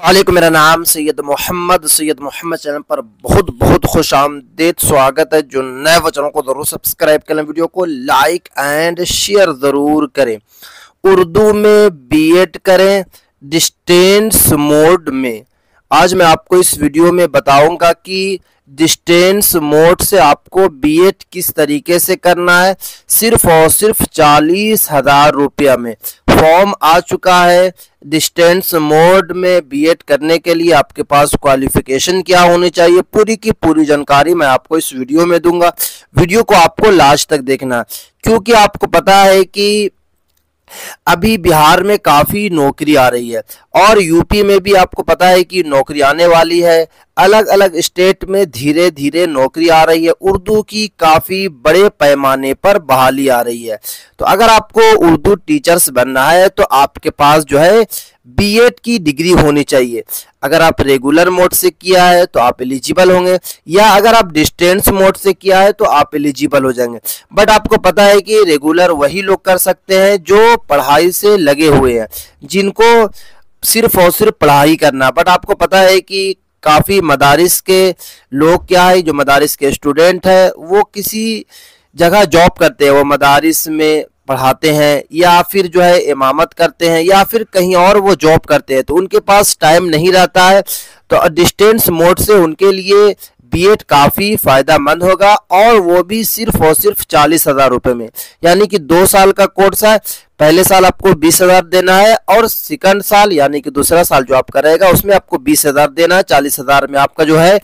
वालेकुम, मेरा नाम सैयद मोहम्मद चैनल पर बहुत बहुत खुश आमदीद स्वागत है। जो नए वो चैनल को जरूर सब्सक्राइब करें, वीडियो को लाइक एंड शेयर ज़रूर करें। उर्दू में बीएड करें डिस्टेंस मोड में। आज मैं आपको इस वीडियो में बताऊंगा कि डिस्टेंस मोड से आपको बीएड किस तरीके से करना है। सिर्फ और सिर्फ 40,000 रुपया में फॉर्म आ चुका है। डिस्टेंस मोड में बीएड करने के लिए आपके पास क्वालिफिकेशन क्या होनी चाहिए, पूरी की पूरी जानकारी मैं आपको इस वीडियो में दूंगा। वीडियो को आपको लास्ट तक देखना, क्योंकि आपको पता है कि अभी बिहार में काफी नौकरी आ रही है और यूपी में भी आपको पता है कि नौकरी आने वाली है। अलग अलग स्टेट में धीरे धीरे नौकरी आ रही है। उर्दू की काफी बड़े पैमाने पर बहाली आ रही है। तो अगर आपको उर्दू टीचर्स बनना है तो आपके पास जो है बीएड की डिग्री होनी चाहिए। अगर आप रेगुलर मोड से किया है तो आप एलिजिबल होंगे, या अगर आप डिस्टेंस मोड से किया है तो आप एलिजिबल हो जाएंगे। बट आपको पता है कि रेगुलर वही लोग कर सकते हैं जो पढ़ाई से लगे हुए हैं, जिनको सिर्फ और सिर्फ पढ़ाई करना। बट आपको पता है कि काफ़ी मदारिस के लोग क्या है, जो मदारिस के स्टूडेंट है वो किसी जगह जॉब करते हैं, वो मदारिस में पढ़ाते हैं या फिर जो है इमामत करते हैं या फिर कहीं और वो जॉब करते हैं, तो उनके पास टाइम नहीं रहता है। तो डिस्टेंस मोड से उनके लिए बीएड काफ़ी फ़ायदेमंद होगा, और वो भी सिर्फ और सिर्फ 40,000 रुपये में। यानी कि 2 साल का कोर्स है। पहले साल आपको 20,000 देना है और सेकंड साल यानी कि दूसरा साल जो आप करेगा उसमें आपको 20,000 देना है। 40,000 में आपका जो है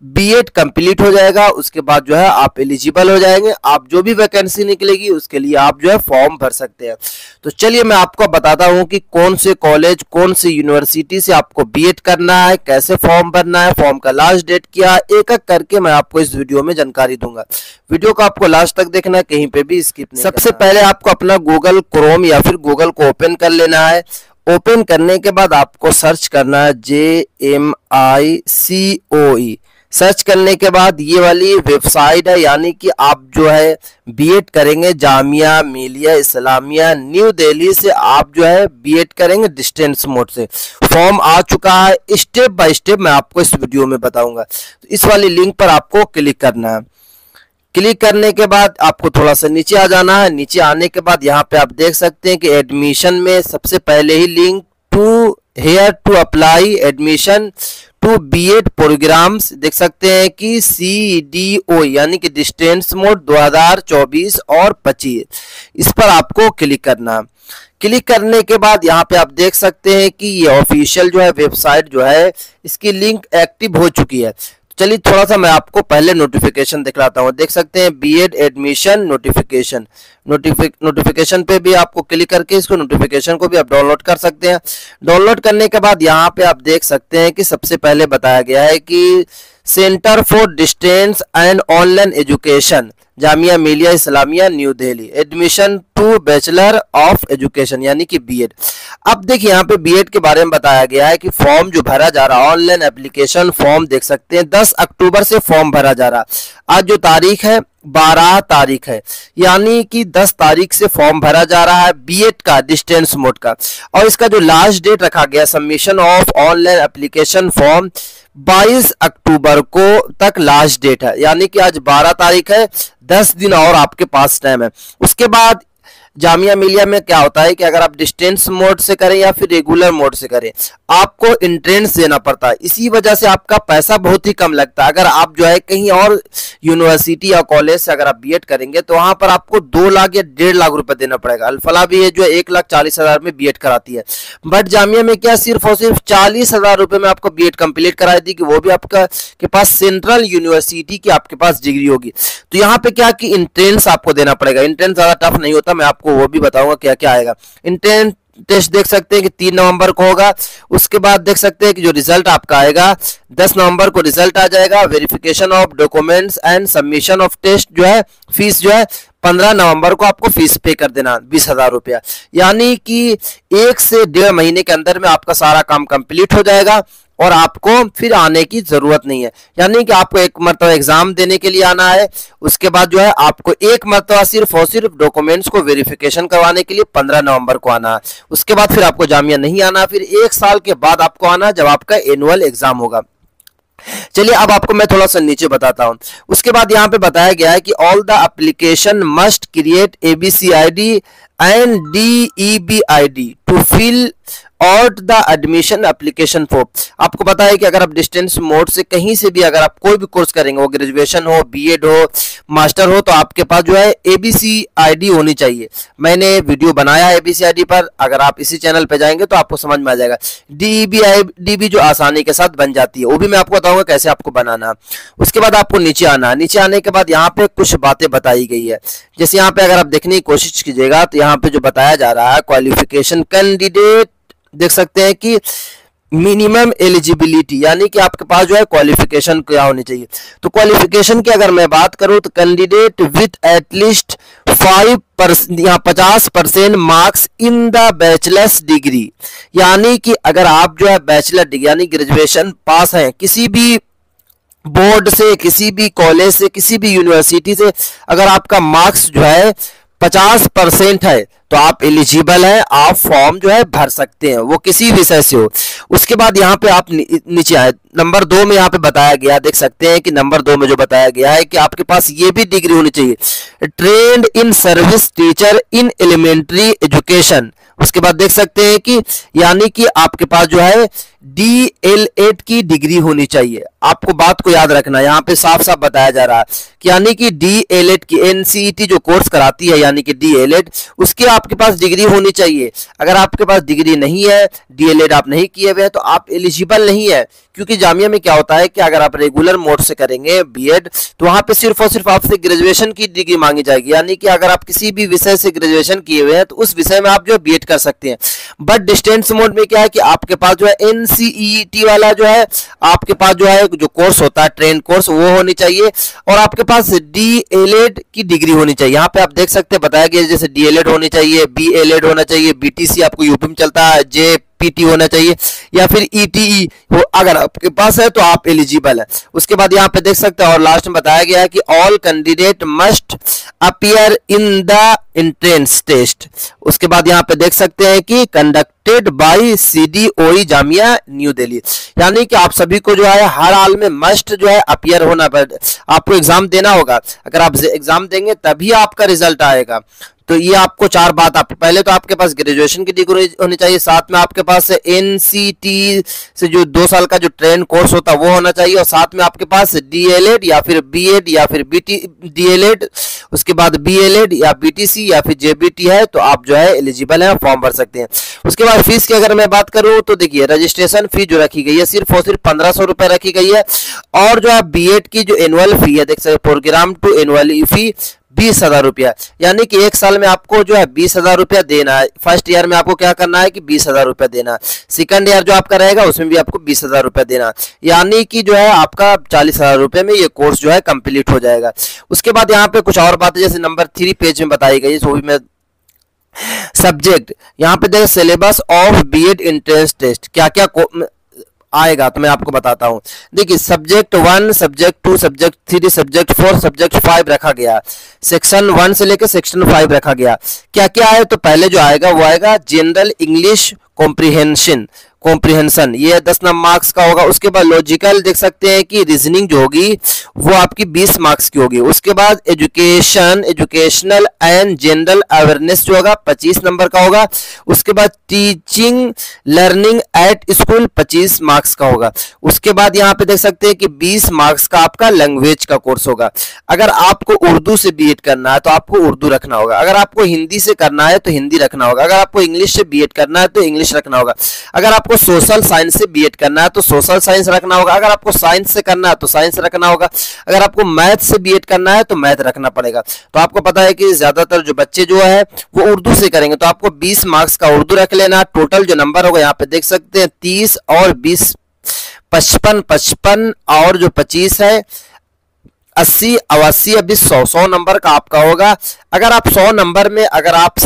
बीएड कंप्लीट हो जाएगा। उसके बाद जो है आप एलिजिबल हो जाएंगे। आप जो भी वैकेंसी निकलेगी उसके लिए आप जो है फॉर्म भर सकते हैं। तो चलिए मैं आपको बताता हूँ कि कौन से कॉलेज, कौन सी यूनिवर्सिटी से आपको बीएड करना है, कैसे फॉर्म भरना है, फॉर्म का लास्ट डेट क्या है, एक एक करके मैं आपको इस वीडियो में जानकारी दूंगा। वीडियो को आपको लास्ट तक देखना है, कहीं पे भी स्किप नहीं। सबसे पहले आपको अपना गूगल क्रोम या फिर गूगल को ओपन कर लेना है। ओपन करने के बाद आपको सर्च करना है JMICOE। सर्च करने के बाद ये वाली वेबसाइट है, यानी कि आप जो है बीएड करेंगे जामिया मिलिया इस्लामिया न्यू दिल्ली से आप जो है बीएड करेंगे डिस्टेंस मोड से। फॉर्म आ चुका है, स्टेप बाय स्टेप मैं आपको इस वीडियो में बताऊंगा। तो इस वाली लिंक पर आपको क्लिक करना है। क्लिक करने के बाद आपको थोड़ा सा नीचे आ जाना है। नीचे आने के बाद यहाँ पे आप देख सकते हैं कि एडमिशन में सबसे पहले ही link to here to apply admission to BEd programmes देख सकते हैं कि CDO यानी कि डिस्टेंस मोड 2024 और 25, इस पर आपको क्लिक करना। क्लिक करने के बाद यहाँ पे आप देख सकते हैं कि ये ऑफिशियल जो है वेबसाइट जो है इसकी लिंक एक्टिव हो चुकी है। चलिए थोड़ा सा मैं आपको पहले नोटिफिकेशन दिखलाता हूँ। देख सकते हैं बीएड एडमिशन नोटिफिकेशन। नोटिफिकेशन पे भी आपको क्लिक करके इसको नोटिफिकेशन को भी आप डाउनलोड कर सकते हैं। डाउनलोड करने के बाद यहाँ पे आप देख सकते हैं कि सबसे पहले बताया गया है कि centre for distance and online education Jamia Millia Islamia New Delhi admission to bachelor of education यानी कि बीएड। अब देखिए यहाँ पे बीएड के बारे में बताया गया है कि फॉर्म जो भरा जा रहा है ऑनलाइन एप्लीकेशन फॉर्म देख सकते हैं 10 अक्टूबर से फॉर्म भरा जा रहा है। आज जो तारीख है 12 तारीख है, यानी कि 10 तारीख से फॉर्म भरा जा रहा है बीएड का डिस्टेंस मोड का। और इसका जो लास्ट डेट रखा गया submission of online application form 22 अक्टूबर को तक लास्ट डेट है, यानी कि आज 12 तारीख है, 10 दिन और आपके पास टाइम है। उसके बाद जामिया मिलिया में क्या होता है कि अगर आप डिस्टेंस मोड से करें या फिर रेगुलर मोड से करें आपको एंट्रेंस देना पड़ता है। इसी वजह से आपका पैसा बहुत ही कम लगता है। अगर आप जो है कहीं और यूनिवर्सिटी या कॉलेज से अगर आप बीएड करेंगे तो वहां पर आपको 2 लाख या 1.5 लाख रुपए देना पड़ेगा। अल्फला भी है जो 1,40,000 में बीएड कराती है, बट जामिया में क्या सिर्फ और सिर्फ 40,000 रुपए में आपको बीएड कंप्लीट कराई थी, कि वो भी आपका के पास सेंट्रल यूनिवर्सिटी की आपके पास डिग्री होगी। तो यहाँ पे क्या कि एंट्रेंस आपको देना पड़ेगा। एंट्रेंस ज्यादा टफ नहीं होता, मैं आपको वो भी बताऊंगा क्या क्या आएगा। एंट्रेंस टेस्ट देख सकते हैं कि 3 नवंबर को होगा। उसके बाद देख सकते हैं कि जो रिजल्ट आपका आएगा 10 नवंबर को रिजल्ट आ जाएगा। Verification of documents and submission of test जो है फीस जो है 15 नवंबर को आपको फीस पे कर देना 20,000 रुपया। यानी कि 1 से 1.5 महीने के अंदर में आपका सारा काम कंप्लीट हो जाएगा और आपको फिर आने की जरूरत नहीं है। यानी कि आपको एक मरतबा एग्जाम देने के लिए आना है, उसके बाद जो है आपको एक मरतबा सिर्फ और सिर्फ डॉक्यूमेंट्स को वेरिफिकेशन करवाने के लिए 15 नवंबर को आना है। उसके बाद फिर आपको जामिया नहीं आना, फिर 1 साल के बाद आपको आना जब आपका एनुअल एग्जाम होगा। चलिए अब आपको मैं थोड़ा सा नीचे बताता हूं। उसके बाद यहां पे बताया गया है कि all the application must create ABCID and DEBID to fill out the admission application form. आपको पता है कि अगर आप डिस्टेंस मोड से कहीं से भी अगर आप कोई भी कोर्स करेंगे, वो ग्रेजुएशन हो, बीएड हो, मास्टर हो, तो आपके पास जो है ABCID होनी चाहिए। मैंने वीडियो बनाया है ABCID पर, अगर आप इसी चैनल पे जाएंगे तो आपको समझ में आ जाएगा। DEBID भी जो आसानी के साथ बन जाती है, वो भी मैं आपको बताऊंगा कैसे आपको बनाना। उसके बाद आपको नीचे आना, नीचे आने के बाद यहाँ पे कुछ बातें बताई गई है। जैसे यहाँ पे अगर आप देखने की कोशिश कीजिएगा तो यहाँ पे जो बताया जा रहा है, क्वालिफिकेशन कैंडिडेट देख सकते हैं कि मिनिमम एलिजिबिलिटी, यानी कि आपके पास जो है क्वालिफिकेशन क्या होनी चाहिए। तो क्वालिफिकेशन की अगर मैं बात करूं तो candidate with at least 50% marks in the bachelors degree, यानी कि अगर आप जो है बैचलर डिग्री यानी ग्रेजुएशन पास हैं किसी भी बोर्ड से, किसी भी कॉलेज से, किसी भी यूनिवर्सिटी से, अगर आपका मार्क्स जो है 50% है तो आप एलिजिबल हैं, आप फॉर्म जो है भर सकते हैं, वो किसी विषय से हो। उसके बाद यहाँ पे आप नीचे आए, नंबर 2 में यहाँ पे बताया गया, देख सकते हैं कि नंबर 2 में जो बताया गया है कि आपके पास ये भी डिग्री होनी चाहिए, trained in service teacher in elementary education. उसके बाद देख सकते हैं कि यानी कि आपके पास जो है DLED की डिग्री होनी चाहिए। आपको बात को याद रखना, यहाँ पे साफ साफ बताया जा रहा है कि यानी कि DLED की NCET जो कोर्स कराती है यानी कि DLED, उसकी आपके पास डिग्री होनी चाहिए। अगर आपके पास डिग्री नहीं है, DLED आप नहीं किए हुए हैं, तो आप एलिजिबल नहीं है। क्योंकि जामिया में क्या होता है कि अगर आप रेगुलर मोड से करेंगे बीएड तो वहां पे सिर्फ और सिर्फ आपसे ग्रेजुएशन की डिग्री मांगी जाएगी, यानी कि अगर आप किसी भी विषय से ग्रेजुएशन किए हुए हैं तो उस विषय में आप जो है बीएड कर सकते हैं। बट डिस्टेंस मोड में क्या है कि आपके पास जो है NCET वाला जो है आपके पास जो है जो कोर्स होता है ट्रेन कोर्स, वो होनी चाहिए और आपके पास DLED की डिग्री होनी चाहिए। यहाँ पे आप देख सकते हैं बताया गया जैसे DLED होनी चाहिए, BLED होना चाहिए, BTC आपको यूपी में चलता है, JPT होना चाहिए या फिर ETE हो, अगर आपके पास है तो आप एलिजिबल है। उसके बाद यहाँ पे देख सकते हैं और लास्ट में बताया गया है कि all candidate must appear in the entrance test. उसके बाद यहाँ पे देख सकते हैं कि conducted by CDOE Jamia New Delhi, यानी कि आप सभी को जो है हर हाल में मस्ट जो है अपीयर होना पड़ेगा, आपको एग्जाम देना होगा। अगर आप एग्जाम देंगे तभी आपका रिजल्ट आएगा। तो ये आपको 4 बात, आप पहले तो आपके पास ग्रेजुएशन की डिग्री होनी चाहिए, साथ में आपके पास NCT से जो 2 साल का जो ट्रेन कोर्स होता है वो होना चाहिए और साथ में आपके पास DLED या फिर BEd या फिर DLED, उसके बाद BLED या BTC या फिर JBT है तो आप जो है एलिजिबल हैं, फॉर्म भर सकते हैं। उसके बाद फीस की अगर मैं बात करूं तो देखिए रजिस्ट्रेशन फी जो रखी गई है सिर्फ और सिर्फ 1500 रुपए रखी गई है और जो है बीएड की जो एनुअल फी है देख सकते प्रोग्राम टू एनुअल फी 20,000 रुपया, यानी कि 1 साल में आपको जो है 20,000 रुपया देना है। फर्स्ट ईयर में आपको क्या करना है कि 20,000 रुपया देना है, सेकंड ईयर जो आपका रहेगा उसमें भी आपको 20,000 रुपया देना है, यानी कि जो है आपका 40,000 रुपये में ये कोर्स जो है कंप्लीट हो जाएगा। उसके बाद यहाँ पे कुछ और बातें जैसे नंबर 3 पेज में बताई गई, वो भी मैं सब्जेक्ट यहाँ पे देखिए syllabus of BEd entrance test क्या क्या आएगा तो मैं आपको बताता हूं। देखिए subject 1, subject 2, subject 3, subject 4, subject 5 रखा गया, सेक्शन 1 से लेकर सेक्शन 5 रखा गया। क्या क्या है तो पहले जो आएगा वो आएगा जनरल इंग्लिश कॉम्प्रिहेंशन, ये 10 मार्क्स का होगा। उसके बाद लॉजिकल देख सकते हैं कि रीजनिंग जो होगी वो आपकी 20 मार्क्स की होगी। उसके बाद एजुकेशनल एंड जनरल अवेयरनेस जो होगा 25 नंबर का होगा। उसके बाद teaching learning at school 25 marks का होगा। उसके बाद यहाँ पे देख सकते हैं कि 20 मार्क्स का आपका लैंग्वेज का कोर्स होगा। अगर आपको उर्दू से बीएड करना है तो आपको उर्दू रखना होगा, अगर आपको हिंदी से करना है तो हिंदी रखना होगा, अगर आपको इंग्लिश से बीएड करना है तो इंग्लिश रखना होगा, अगर आपको सोशल साइंस से बीएड करना है तो सोशल साइंस रखना होगा, अगर आपको साइंस से करना है तो साइंस रखना होगा, अगर आपको मैथ से बीएड करना है तो मैथ रखना पड़ेगा। तो आपको पता है कि ज्यादातर जो बच्चे जो है वो उर्दू से करेंगे तो आपको 20 मार्क्स का उर्दू रख लेना। टोटल जो नंबर होगा यहाँ पे देख सकते हैं 30 और 20 55 और जो 25 है 80 88 20 100 नंबर का आपका होगा। अगर आप 100 नंबर में अगर आप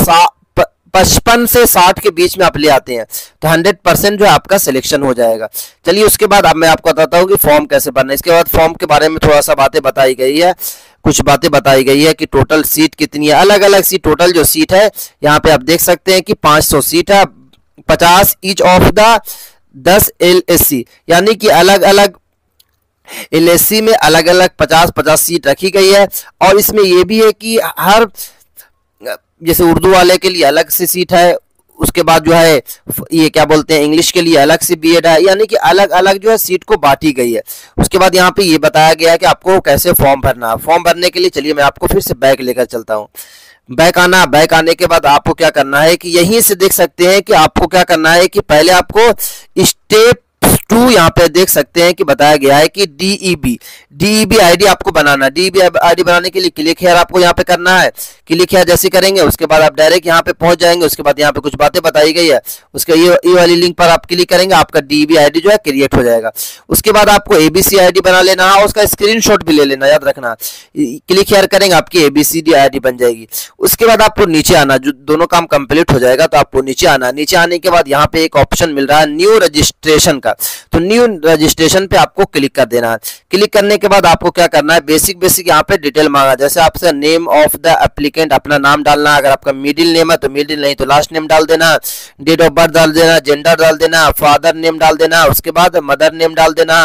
55 से 60 के बीच में आप ले आते हैं तो 100% जो है आपका सिलेक्शन हो जाएगा। चलिए उसके बाद अब मैं आपको बताता हूँ कि फॉर्म कैसे भरना है। इसके बाद फॉर्म के बारे में थोड़ा सा बातें बताई गई है, कुछ बातें बताई गई है कि टोटल सीट कितनी है, अलग अलग सीट, टोटल जो सीट है यहाँ पे आप देख सकते हैं कि 500 सीट है, 50 ईच ऑफ द 10 LSC, यानी कि अलग अलग LSC में अलग अलग 50-50 सीट रखी गई है। और इसमें यह भी है कि हर, जैसे उर्दू वाले के लिए अलग से सीट है, उसके बाद जो है ये क्या बोलते हैं इंग्लिश के लिए अलग से बीएड है, यानी कि अलग अलग जो है सीट को बांटी गई है। उसके बाद यहाँ पे ये बताया गया है कि आपको कैसे फॉर्म भरना है। फॉर्म भरने के लिए चलिए मैं आपको फिर से बैक लेकर चलता हूँ। बैक आने के बाद आपको क्या करना है कि यहीं से देख सकते हैं कि आपको क्या करना है कि पहले आपको स्टेप 2 यहाँ पे देख सकते हैं कि बताया गया है कि DEB आईडी आपको बनाना है। DEB आईडी बनाने के लिए क्लिक हेयर आपको यहाँ पे करना है। क्लिक हेयर जैसे करेंगे उसके बाद आप डायरेक्ट यहाँ पे पहुंच जाएंगे। उसके बाद यहाँ पे कुछ बातें बताई गई है, उसके ये वाली लिंक पर आप क्लिक करेंगे, आपका DEB आईडी जो है क्रिएट हो जाएगा। उसके बाद आपको ABC आईडी बना लेना है, उसका स्क्रीनशॉट भी ले लेना, याद रखना। क्लिक हेयर करेंगे आपकी ABCD आईडी बन जाएगी। उसके बाद आपको नीचे आना, जो दोनों काम कंप्लीट हो जाएगा तो आपको नीचे आना। नीचे आने के बाद यहाँ पे एक ऑप्शन मिल रहा है न्यू रजिस्ट्रेशन का, तो न्यू रजिस्ट्रेशन पे आपको क्लिक कर देना है। क्लिक करने के बाद आपको क्या करना है, बेसिक यहाँ पे डिटेल मांगा, जैसे आपसे नेम ऑफ द एप्लीकेंट, अपना नाम डालना, अगर आपका मिडिल नेम है तो मिडिल, नहीं तो लास्ट नेम डाल देना, डेट ऑफ बर्थ डाल देना, जेंडर डाल देना, फादर नेम डाल देना, उसके बाद मदर नेम डाल देना।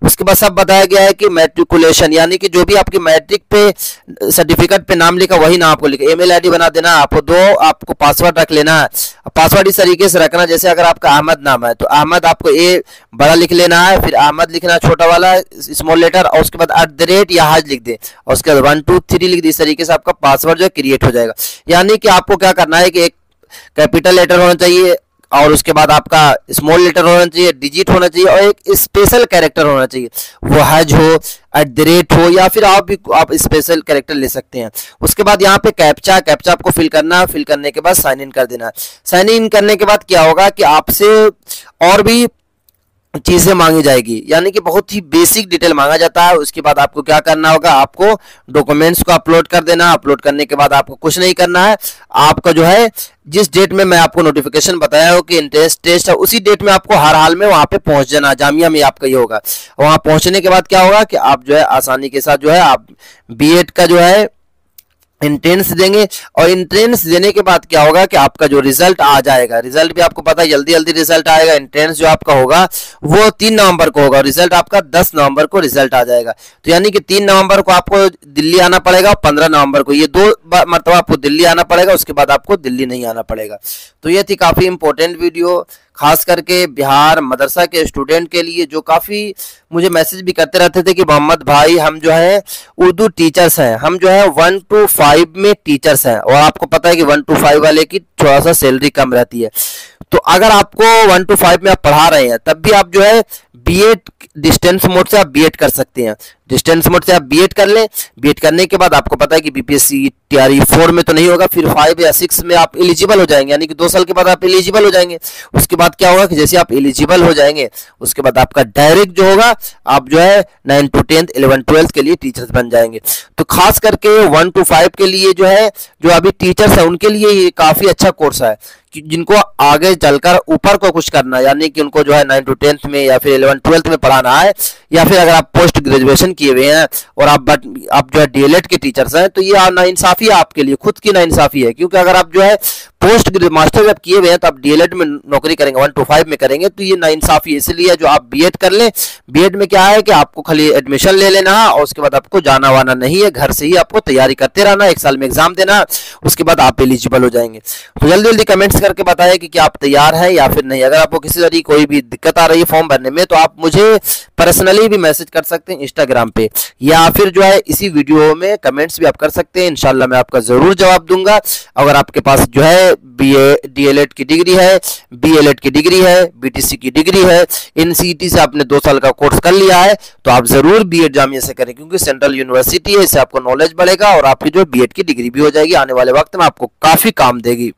उसके बाद सब बताया गया है कि मैट्रिकुलेशन, यानी कि जो भी आपकी मैट्रिक पे सर्टिफिकेट पे नाम लिखा वही नाम आपको लिखा। ईमेल आईडी बना देना, आपको पासवर्ड रख लेना है। पासवर्ड इस तरीके से रखना, जैसे अगर आपका अहमद नाम है तो अहमद आपको ए बड़ा लिख लेना है, फिर अहमद लिखना छोटा वाला स्मॉल लेटर, और उसके बाद @ या हाज लिख दे, और उसके बाद 1 2 3 लिख दे। इस तरीके से आपका पासवर्ड जो क्रिएट हो जाएगा। यानी कि आपको क्या करना है कि एक कैपिटल लेटर होना चाहिए, और उसके बाद आपका स्मॉल लेटर होना चाहिए, डिजिट होना चाहिए, और एक स्पेशल कैरेक्टर होना चाहिए, वो हज हो, @ हो, या फिर आप स्पेशल कैरेक्टर ले सकते हैं। उसके बाद यहाँ पे कैप्चा आपको फिल करना है। फिल करने के बाद साइन इन कर देना है। साइन इन करने के बाद क्या होगा कि आपसे और भी चीजें मांगी जाएगी, यानी कि बहुत ही बेसिक डिटेल मांगा जाता है। उसके बाद आपको क्या करना होगा, आपको डॉक्यूमेंट्स को अपलोड कर देना। अपलोड करने के बाद आपको कुछ नहीं करना है, आपका जो है जिस डेट में मैं आपको नोटिफिकेशन बताया हो कि इंट्रेंस टेस्ट है, उसी डेट में आपको हर हाल में वहां पे पहुंच जाना। जामिया में आपका ये होगा। वहां पहुंचने के बाद क्या होगा कि आप जो है आसानी के साथ जो है आप बीएड का जो है एंट्रेंस देंगे, और एंट्रेंस देने के बाद क्या होगा कि आपका जो रिजल्ट आ जाएगा, रिजल्ट भी आपको पता है जल्दी रिजल्ट आएगा। एंट्रेंस जो आपका होगा वो 3 नवंबर को होगा, रिजल्ट आपका 10 नवंबर को रिजल्ट आ जाएगा। तो यानी कि 3 नवंबर को आपको दिल्ली आना पड़ेगा, 15 नवंबर को, ये 2 मरतबा आपको दिल्ली आना पड़ेगा। उसके बाद आपको दिल्ली नहीं आना पड़ेगा। तो ये थी काफी इंपॉर्टेंट वीडियो, खास करके बिहार मदरसा के स्टूडेंट के लिए, जो काफी मुझे मैसेज भी करते रहते थे कि मोहम्मद भाई हम जो है उर्दू टीचर्स हैं, हम जो है 1 to 5 में टीचर्स हैं, और आपको पता है कि 1 to 5 वाले की थोड़ा सा सैलरी कम रहती है। तो अगर आपको 1 to 5 में आप पढ़ा रहे हैं तब भी आप जो है बीएड डिस्टेंस मोड से आप बीएड कर सकते हैं। डिस्टेंस मोड से आप बीएड कर लें। बीएड करने के बाद आपको पता है कि बीपीएससी तैयारी 4 में तो नहीं होगा, फिर 5 या 6 में आप एलिजिबल हो जाएंगे, यानी कि 2 साल के बाद आप एलिजिबल हो जाएंगे। उसके बाद क्या होगा कि जैसे आप एलिजिबल हो जाएंगे उसके बाद आपका डायरेक्ट जो होगा आप जो है 9 to 10th 11 12th के लिए टीचर्स बन जाएंगे। तो खास करके 1 to 5 के लिए जो है, जो अभी टीचर्स है उनके लिए ये काफी अच्छा कोर्स है, जिनको आगे चलकर ऊपर को कुछ करना है, यानी कि उनको जो है 9 to 10th में या फिर 11 12th में पढ़ाना है, या फिर अगर आप पोस्ट ग्रेजुएशन किए हुए हैं और आप जो है डीएलएड के टीचर्स हैं, तो ये नाइंसाफी है आपके लिए, खुद की नाइंसाफी है। क्योंकि अगर आप जो है पोस्ट मास्टर जब किए हुए हैं तो आप डीएलएड में नौकरी करेंगे, 1 to 5 में करेंगे, तो ये नाइंसाफी है। इसलिए जो आप बीएड कर लें, बीएड में क्या है कि आपको खाली एडमिशन ले लेना है, और उसके बाद आपको जाना वाना नहीं है, घर से ही आपको तैयारी करते रहना, 1 साल में एग्जाम देना, उसके बाद आप एलिजिबल हो जाएंगे। तो जल्दी जल्दी कमेंट्स करके बताएं कि क्या आप तैयार हैं या फिर नहीं। अगर आपको किसी तरह कोई भी दिक्कत आ रही है फॉर्म भरने में तो आप मुझे पर्सनली भी मैसेज कर सकते हैं इंस्टाग्राम पे, या फिर जो है इसी वीडियो में कमेंट्स भी आप कर सकते हैं। इंशाल्लाह मैं आपका जरूर जवाब दूंगा। अगर आपके पास जो है बीए डीएलएड की डिग्री है, बीएलएड की डिग्री है, बीटीसी की डिग्री है, एनसीईटी से आपने 2 साल का कोर्स कर लिया है, तो आप जरूर बीएड जामिया से करें, क्योंकि सेंट्रल यूनिवर्सिटी है, इससे आपको नॉलेज बढ़ेगा और आपकी जो बीएड की डिग्री भी हो जाएगी, आने वाले वक्त में आपको काफी काम देगी।